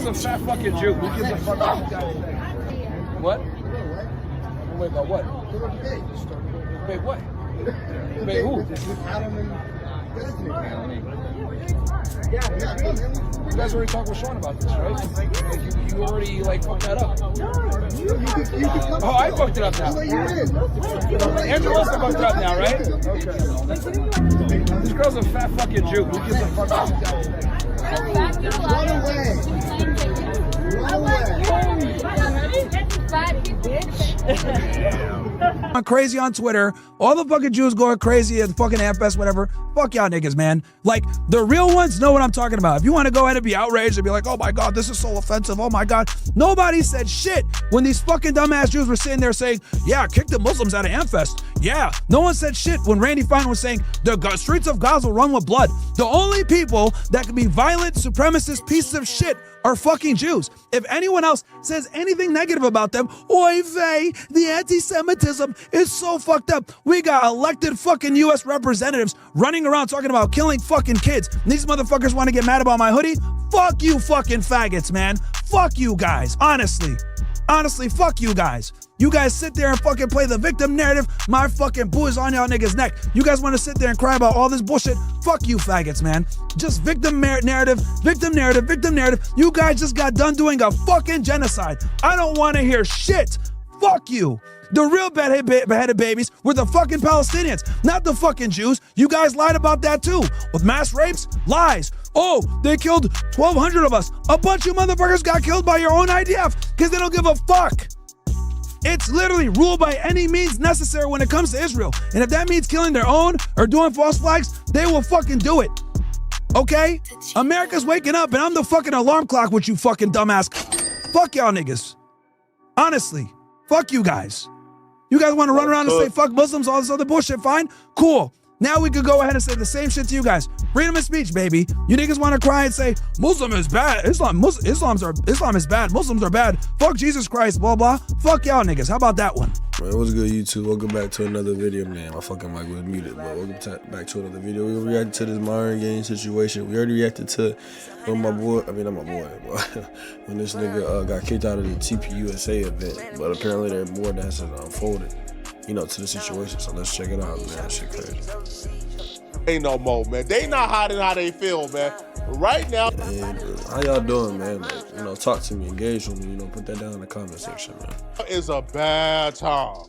girl's a fat fucking Jew. Who gives a fuck about what? Wait, about what? Wait, what? Wait, who? You guys already talked with Sean about this, right? Like, you already like fucked that up. Oh, I fucked it up now. Andrew also fucked it up now, right? Okay. This girl's a fat fucking Jew. Who gives a fuck about I'm crazy on Twitter. All the fucking Jews going crazy at the fucking Amfest, whatever. Fuck y'all niggas, man. Like, the real ones know what I'm talking about. If you want to go ahead and be outraged and be like, oh my God, this is so offensive. Oh my God. Nobody said shit when these fucking dumbass Jews were sitting there saying, yeah, kick the Muslims out of Amfest. Yeah. No one said shit when Randy Fine was saying the streets of Gaza run with blood. The only people that can be violent, supremacist pieces of shit are fucking Jews. If anyone else says anything negative about them, oy vey, the anti-Semitism is so fucked up. We got elected fucking U.S. representatives running around talking about killing fucking kids. And these motherfuckers want to get mad about my hoodie? Fuck you fucking faggots, man. Fuck you guys, honestly. Honestly, fuck you guys. You guys sit there and fucking play the victim narrative. My fucking boo is on y'all niggas' neck. You guys want to sit there and cry about all this bullshit? Fuck you faggots, man. Just victim narrative, victim narrative, victim narrative. You guys just got done doing a fucking genocide. I don't want to hear shit. Fuck you. The real beheaded babies were the fucking Palestinians, not the fucking Jews. You guys lied about that too. With mass rapes, lies. Oh, they killed 1,200 of us. A bunch of motherfuckers got killed by your own IDF because they don't give a fuck. It's literally rule by any means necessary when it comes to Israel. And if that means killing their own or doing false flags, they will fucking do it. Okay? America's waking up and I'm the fucking alarm clock with you fucking dumbass. Fuck y'all niggas. Honestly, fuck you guys. You guys want to run around and say fuck Muslims, all this other bullshit, fine? Cool. Now we could go ahead and say the same shit to you guys. Freedom of speech, baby. You niggas want to cry and say Muslim is bad. Islam is bad. Muslims are bad. Fuck Jesus Christ, blah blah. Fuck y'all niggas. How about that one? Man, what's good, YouTube? Welcome back to another video, man. My fucking mic was muted, but welcome back to another video. We reacted to this Myron game situation. We already reacted to when my boy, I mean not my boy, but when this nigga got kicked out of the TPUSA event. But apparently there's more that has unfolded, you know, to the situation. So let's check it out, man. That shit crazy. Ain't no more, man. They not hiding how they feel, man. Right now. And how y'all doing, man? Like, you know, talk to me, engage with me. You know, put that down in the comment section, man. It's a bad time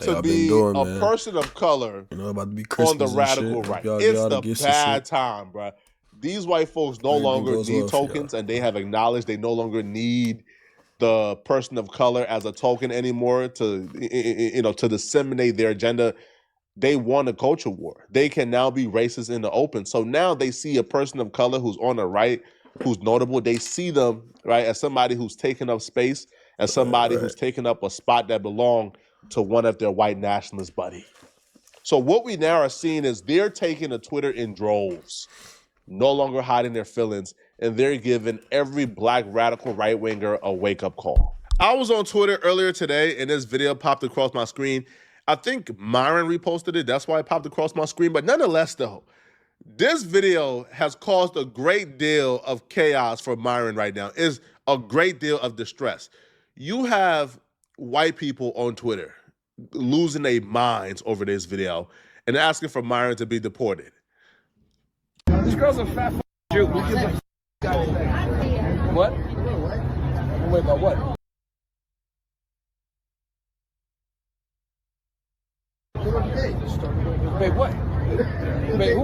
to be a person of color, you know, about to be on the radical right. It's the bad time, bro. These white folks no longer need tokens, and they have acknowledged they no longer need the person of color as a token anymore to, you know, to disseminate their agenda. They won a culture war. They can now be racist in the open. So now they see a person of color who's on the right, who's notable. They see them, right, as somebody who's taking up space, as somebody who's taking up a spot that belonged to one of their white nationalist buddies. So what we now are seeing is they're taking to Twitter in droves, no longer hiding their feelings, and they're giving every black radical right-winger a wake-up call. I was on Twitter earlier today, and this video popped across my screen. I think Myron reposted it. That's why it popped across my screen. But nonetheless, though, this video has caused a great deal of chaos for Myron right now. It's a great deal of distress. You have white people on Twitter losing their minds over this video and asking for Myron to be deported. This girl's a fat Jew. Who gives a what? Wait, about what? Wait, what? Wait, who?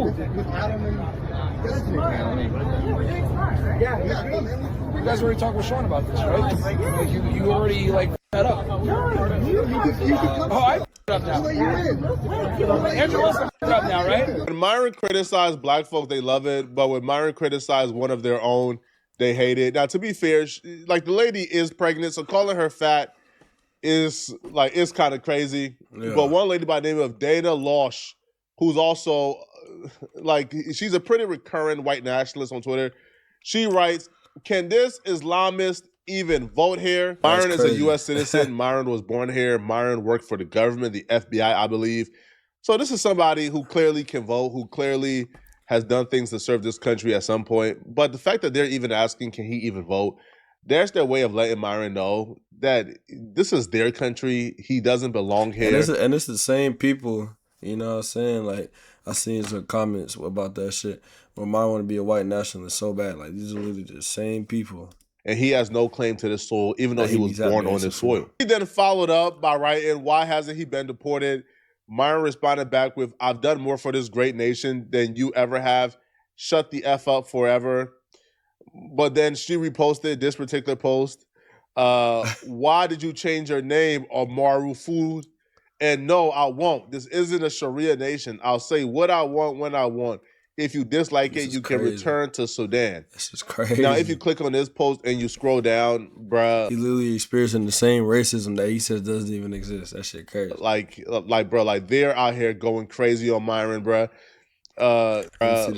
You guys already talked with Sean about this, right? Like, you already like that up. Oh, I up now. Andrew also up now, right? When Myron criticized black folks, they love it, but when Myron criticized one of their own, they hate it. Now, to be fair, like the lady is pregnant, so calling her fat is like, it's kind of crazy. Yeah. But one lady by the name of Dana Losh, who's also like, she's a pretty recurrent white nationalist on Twitter. She writes, can this Islamist even vote here? Myron is a U.S. citizen. Myron was born here. Myron worked for the government, the FBI, I believe. So this is somebody who clearly can vote, who clearly has done things to serve this country at some point. But the fact that they're even asking, can he even vote? there's their way of letting Myron know that this is their country. He doesn't belong here. And it's the same people, you know what I'm saying? Like, I seen some comments about that shit where Myron want to be a white nationalist so bad. Like, these are literally the same people. And he has no claim to this soil, even though he was born on this soil. He then followed up by writing, "Why hasn't he been deported?" Myron responded back with, "I've done more for this great nation than you ever have. Shut the F up forever." But then she reposted this particular post. Why did you change your name, Amaru Food? And no, I won't. This isn't a Sharia nation. I'll say what I want when I want. If you dislike it, you can return to Sudan. This is crazy. Now, if you click on this post and you scroll down, bruh, he literally experiencing the same racism that he says doesn't even exist. That shit crazy. Like, bro, like they're out here going crazy on Myron, bruh. Hold on.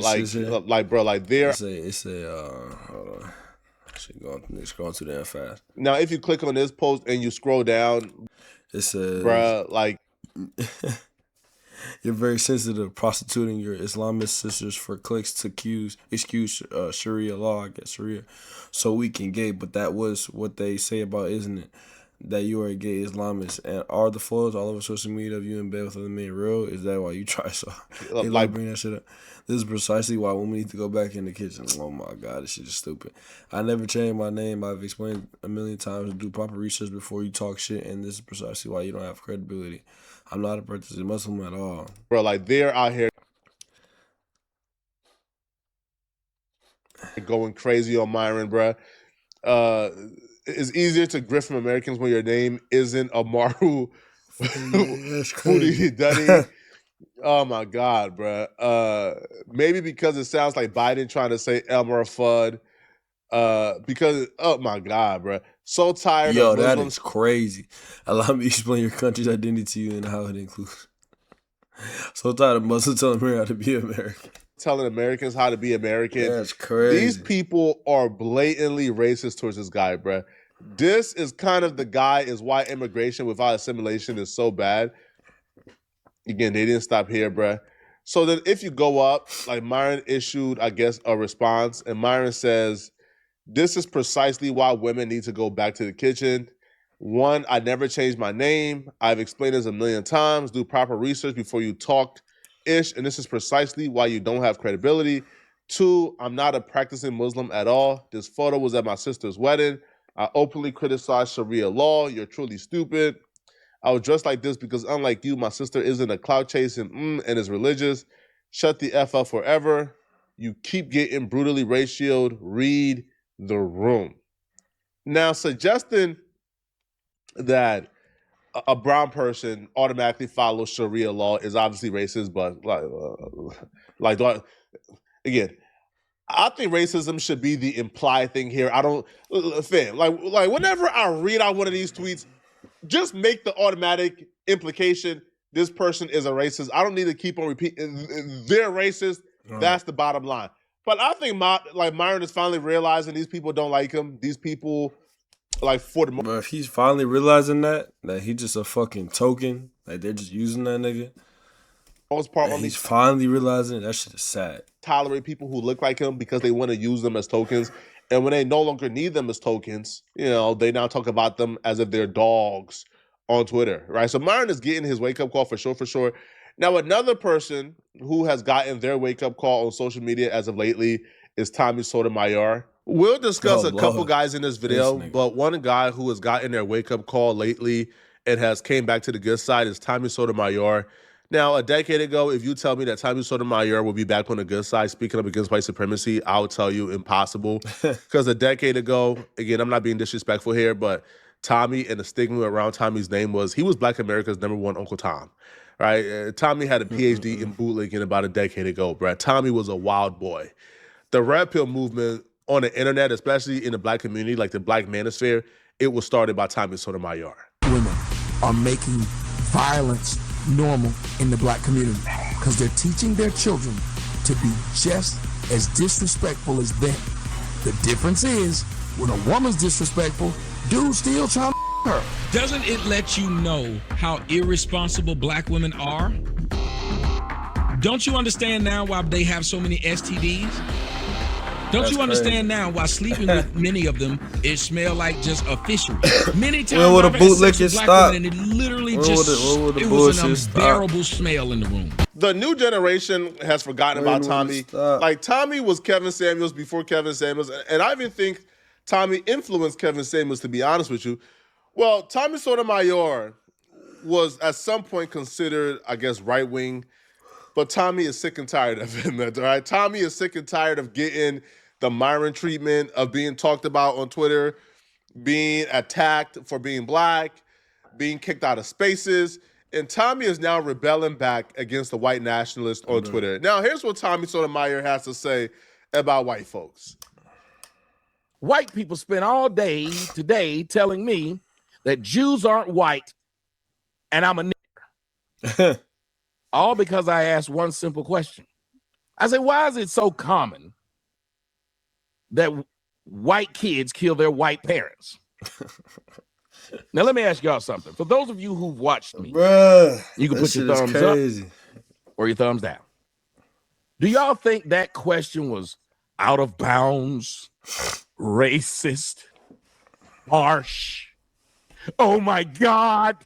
Shit going too damn fast. Now, if you click on this post and you scroll down, it says, bruh, like, you're very sensitive prostituting your Islamist sisters for clicks to excuse Sharia law, I guess Sharia, so weak and gay. But that was what they say about, isn't it? That you are a gay Islamist. And are the photos all over social media of you in bed with other men real? Is that why you try so? They like bring that shit up. This is precisely why women need to go back in the kitchen. Oh my God, this shit is stupid. I never changed my name. I've explained a million times to do proper research before you talk shit, and this is precisely why you don't have credibility. I'm not a practicing Muslim at all. Bro, like they're out here going crazy on Myron, bro. It's easier to grift from Americans when your name isn't Amaru Foodie Duddy. Oh my God, bro. Maybe because it sounds like Biden trying to say Elmer Fudd. Because, oh my God, bro. So tired of Muslims. That is crazy. Allow me to explain your country's identity to you and how it includes. So tired of Muslims telling me how to be American. Telling Americans how to be American. That's crazy. These people are blatantly racist towards this guy, bro. This is kind of the guy is why immigration without assimilation is so bad. Again, they didn't stop here, bro. So then if you go up, like Myron issued, I guess, a response, and Myron says, "This is precisely why women need to go back to the kitchen. 1, I never changed my name. I've explained this a million times. Do proper research before you talk-ish, and this is precisely why you don't have credibility. 2, I'm not a practicing Muslim at all. This photo was at my sister's wedding. I openly criticize Sharia law. You're truly stupid. I was dressed like this because unlike you, my sister isn't a clout chasing and is religious. Shut the F up forever. You keep getting brutally ratioed. Read the room." Now, suggesting that a brown person automatically follows Sharia law is obviously racist, but again, I think racism should be the implied thing here. I don't, fam, like whenever I read out one of these tweets, just make the automatic implication this person is a racist. I don't need to keep on repeating they're racist. Right. That's the bottom line. But I think Myron is finally realizing these people don't like him. These people, like, for the most part, if he's finally realizing that he's just a fucking token, like they're just using that nigga. He's finally realizing that shit is sad. Tolerate people who look like him because they want to use them as tokens. And when they no longer need them as tokens, you know, they now talk about them as if they're dogs on Twitter, right? So Myron is getting his wake-up call for sure. Now, another person who has gotten their wake-up call on social media as of lately is Tommy Sotomayor. We'll discuss a couple guys in this video, but one guy who has gotten their wake-up call lately and has came back to the good side is Tommy Sotomayor. Now, a decade ago, if you tell me that Tommy Sotomayor will be back on the good side speaking up against white supremacy, I would tell you impossible. Because a decade ago, again, I'm not being disrespectful here, but Tommy and the stigma around Tommy's name was he was Black America's #1 Uncle Tom, right? Tommy had a PhD in bootlegging about a decade ago, bro. Tommy was a wild boy. The red pill movement on the internet, especially in the Black community, like the Black manosphere, it was started by Tommy Sotomayor. Women are making violence normal in the Black community because they're teaching their children to be just as disrespectful as them. The difference is when a woman's disrespectful, dude's still trying to her. Doesn't it let you know how irresponsible Black women are? Don't you understand now why they have so many STDs? Don't you understand now why sleeping with many of them, it smell like just a fishery? Many times When will the I've had sex bootlicking with black stop? women and it literally When just, will the it was an bullshit unbearable smell in the room. The new generation has forgotten When about will Tommy. it stop? Like, Tommy was Kevin Samuels before Kevin Samuels, and I even think Tommy influenced Kevin Samuels, to be honest with you. Well, Tommy Sotomayor was at some point considered, I guess, right-wing, but Tommy is sick and tired of him, all right? Tommy is sick and tired of getting the Myron treatment, of being talked about on Twitter, being attacked for being black, being kicked out of spaces. And Tommy is now rebelling back against the white nationalists on Twitter. Now, here's what Tommy Sotomayor has to say about white folks. White people spend all day today telling me that Jews aren't white and I'm a nigger. All because I asked one simple question. I said, why is it so common that white kids kill their white parents? Now, let me ask y'all something. For those of you who've watched me, Bruh, you can put your thumbs up or your thumbs down. Do y'all think that question was out of bounds, racist, harsh? Oh, my God.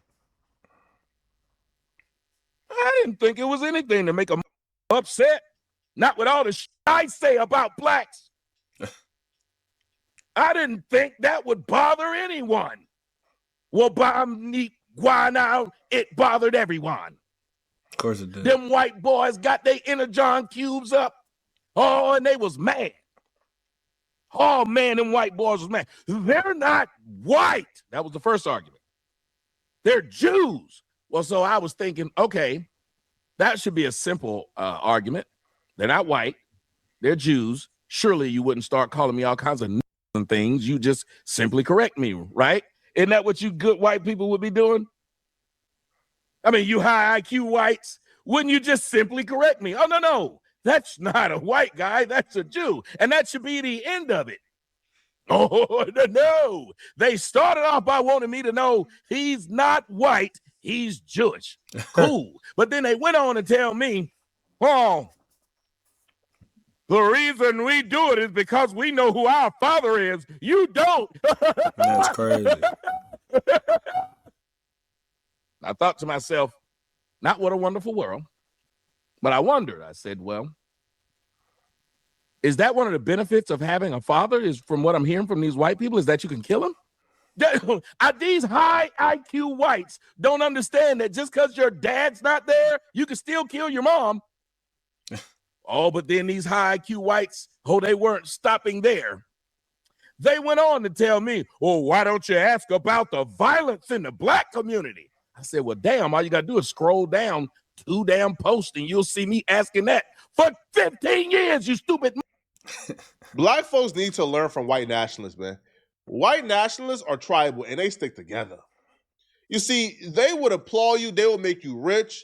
I didn't think it was anything to make them upset. Not with all the shit I say about blacks. I didn't think that would bother anyone. Well, why now it bothered everyone. Of course it did. Them white boys got their Energon cubes up. Oh, and they was mad. Oh, man, them white boys was mad. They're not white. That was the first argument. They're Jews. Well, so I was thinking, okay, that should be a simple argument. They're not white. They're Jews. Surely you wouldn't start calling me all kinds of and things. You just simply correct me, right? Isn't that what you good white people would be doing? I mean, you high IQ whites, wouldn't you just simply correct me? Oh, no, that's not a white guy. That's a Jew. And that should be the end of it. Oh, no. They started off by wanting me to know he's not white. He's Jewish. Cool. But then they went on to tell me, oh, the reason we do it is because we know who our father is. You don't. That's crazy. I thought to myself, not what a wonderful world. But I wondered. I said, well, is that one of the benefits of having a father? Is from what I'm hearing from these white people, is that you can kill him? These high IQ whites don't understand that just because your dad's not there, you can still kill your mom. Oh, but then these high IQ whites, they weren't stopping there. They went on to tell me, oh, why don't you ask about the violence in the black community? I said, well, damn, all you got to do is scroll down 2 damn posts and you'll see me asking that for 15 years, you stupid. Black folks need to learn from white nationalists, man. White nationalists are tribal and they stick together. You see, they would applaud you. They will make you rich.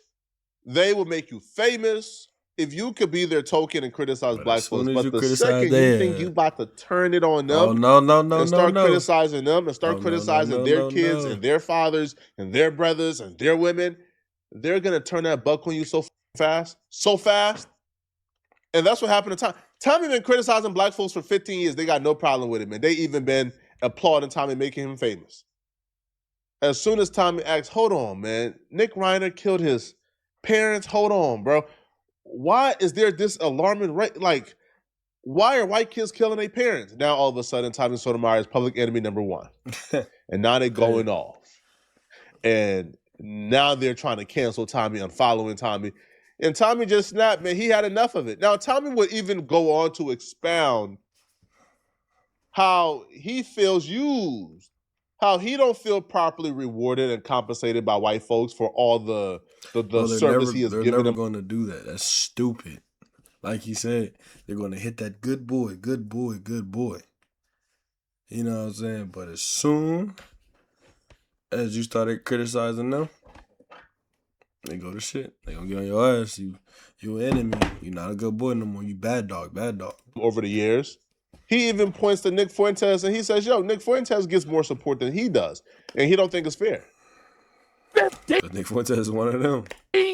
They will make you famous if you could be their token and criticize black folks. But the second you think you about to turn it on them and start criticizing them and start criticizing their kids and their fathers and their brothers and their women, they're going to turn that buck on you so fast. And that's what happened to Tommy. Tommy been criticizing black folks for 15 years. They got no problem with it, man. They even been applauding Tommy, making him famous. As soon as Tommy asks, hold on, man, Nick Reiner killed his parents. Hold on, bro. Why is there this alarming rate? Like, why are white kids killing their parents? Now, all of a sudden, Tommy Sotomayor is public enemy #1. And now they're going off. And now they're trying to cancel Tommy, unfollowing Tommy. And Tommy just snapped, man. He had enough of it. Now, Tommy would even go on to expound how he feels used, how he don't feel properly rewarded and compensated by white folks for all the service he has given them. They're never going to do that. That's stupid. Like he said, they're going to hit that good boy. You know what I'm saying? But as soon as you started criticizing them, they go to shit. They gonna get on your ass. You an enemy. You're not a good boy no more. You bad dog. Over the years, he even points to Nick Fuentes and he says, yo, Nick Fuentes gets more support than he does. And he don't think it's fair. 15 But Nick Fuentes is one of them.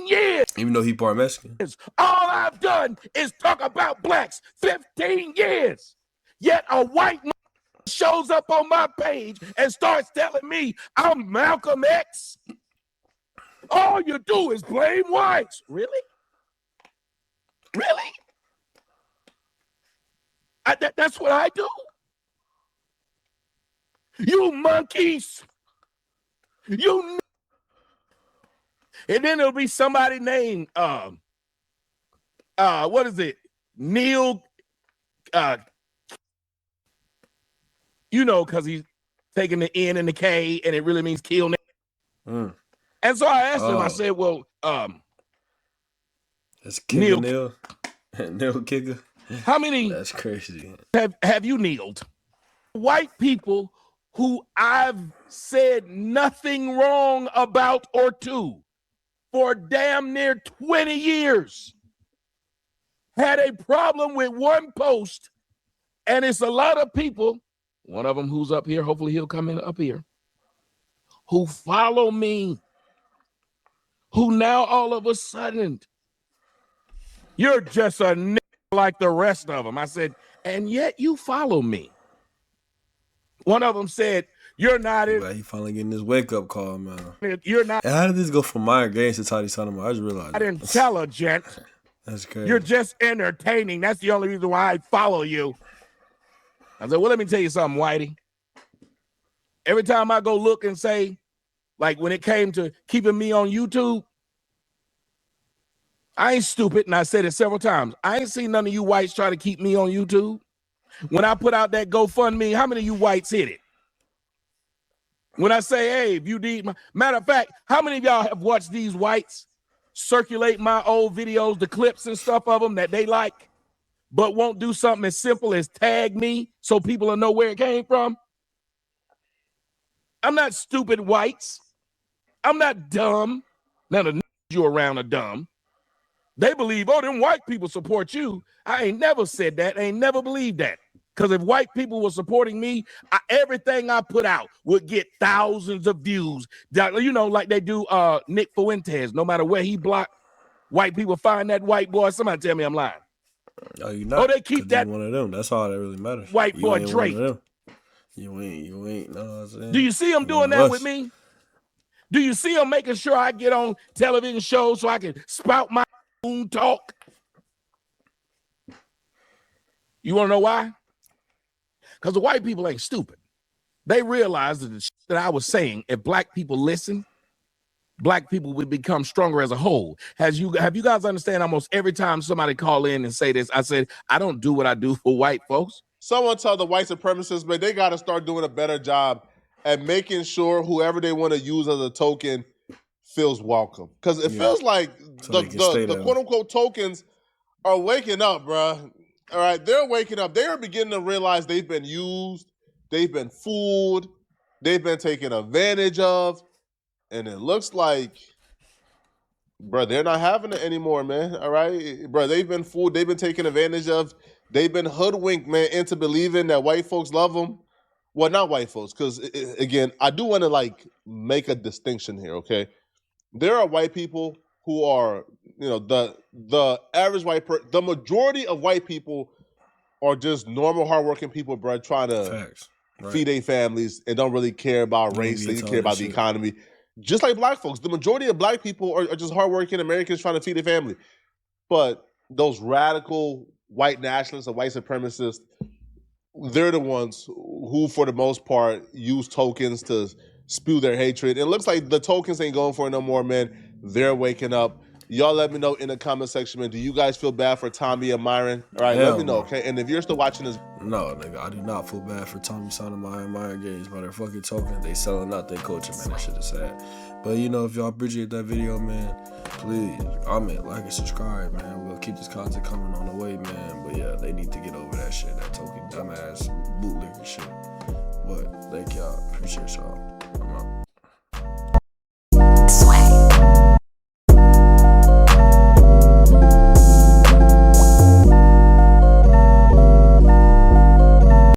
years. Even though he part Mexican. All I've done is talk about blacks 15 years. Yet a white man shows up on my page and starts telling me I'm Malcolm X. All you do is blame whites. Really? Really? That's what I do? You monkeys. You. And then there'll be somebody named, what is it? Neil, you know, because he's taking the N and the K and it really means kill. And so I asked him, I said, well, that's Kicker Neil. Neil Kicker. How many? That's crazy. Have you kneeled? White people who I've said nothing wrong about or to for damn near 20 years had a problem with one post, and it's a lot of people, one of them who's up here, hopefully he'll come in up here, who follow me, who now all of a sudden, you're just a nigga like the rest of them. I said, and yet you follow me. One of them said, you're not it. He finally getting this wake-up call, man. You're not. And how did this go from Myron Gaines to Toddy Sonoma? I just realized. Not intelligent. That's crazy. You're just entertaining. That's the only reason why I follow you. I said, well, let me tell you something, Whitey. Every time I go look and say, like when it came to keeping me on YouTube, I ain't stupid, and I said it several times. I ain't seen none of you whites try to keep me on YouTube. When I put out that GoFundMe, how many of you whites hit it? When I say, hey, if you need my, matter of fact, how many of y'all have watched these whites circulate my old videos, the clips and stuff of them that they like, but won't do something as simple as tag me so people will know where it came from? I'm not stupid, whites. I'm not dumb. None of you around are dumb. They believe, oh, them white people support you. I ain't never said that. I ain't never believed that. Because if white people were supporting me, everything I put out would get thousands of views. You know, like they do Nick Fuentes. No matter where he blocked, white people find that white boy. Somebody tell me I'm lying. No, you're not. Oh, they keep that one of them. That's all that really matters. White boy Drake. You ain't. No, what I'm saying. Do you see him doing that with me? Do you see him making sure I get on television shows so I can spout my own talk? You want to know why? Because the white people ain't stupid. They realize that the shit that I was saying, if black people listen, black people would become stronger as a whole. Have you guys understand almost every time somebody call in and say this, I said, I don't do what I do for white folks. Someone tell the white supremacists, but they got to start doing a better job at making sure whoever they want to use as a token feels welcome. Because it feels like the quote-unquote tokens are waking up, bruh. All right, they're waking up. They are beginning to realize they've been used, they've been fooled, they've been taken advantage of, and it looks like, bro, they're not having it anymore, man. All right, bro, they've been fooled, they've been taken advantage of, they've been hoodwinked, man, into believing that white folks love them. Well, not white folks, because again, I do want to like make a distinction here. Okay, there are white people who are, you know, the average white person, the majority of white people are just normal, hardworking people, bro, trying to feed their families and don't really care about race. They care about the economy. Just like black folks, the majority of black people are just hardworking Americans trying to feed their family. But those radical white nationalists or white supremacists, they're the ones who, for the most part, use tokens to spew their hatred. It looks like the tokens ain't going for it no more, man. They're waking up. Y'all let me know in the comment section, man. Do you guys feel bad for Tommy and Myron? All right, let me know, okay? And if you're still watching this... No, nigga, I do not feel bad for Tommy Sonoma and Myron Gaines, but they're fucking token. They selling out their culture, man. That shit is sad. But, you know, if y'all appreciate that video, man, please comment, like, and subscribe, man. We'll keep this content coming on the way, man. But, yeah, they need to get over that shit, that token dumbass bootlicker shit. But, thank y'all. Appreciate y'all. I'm out.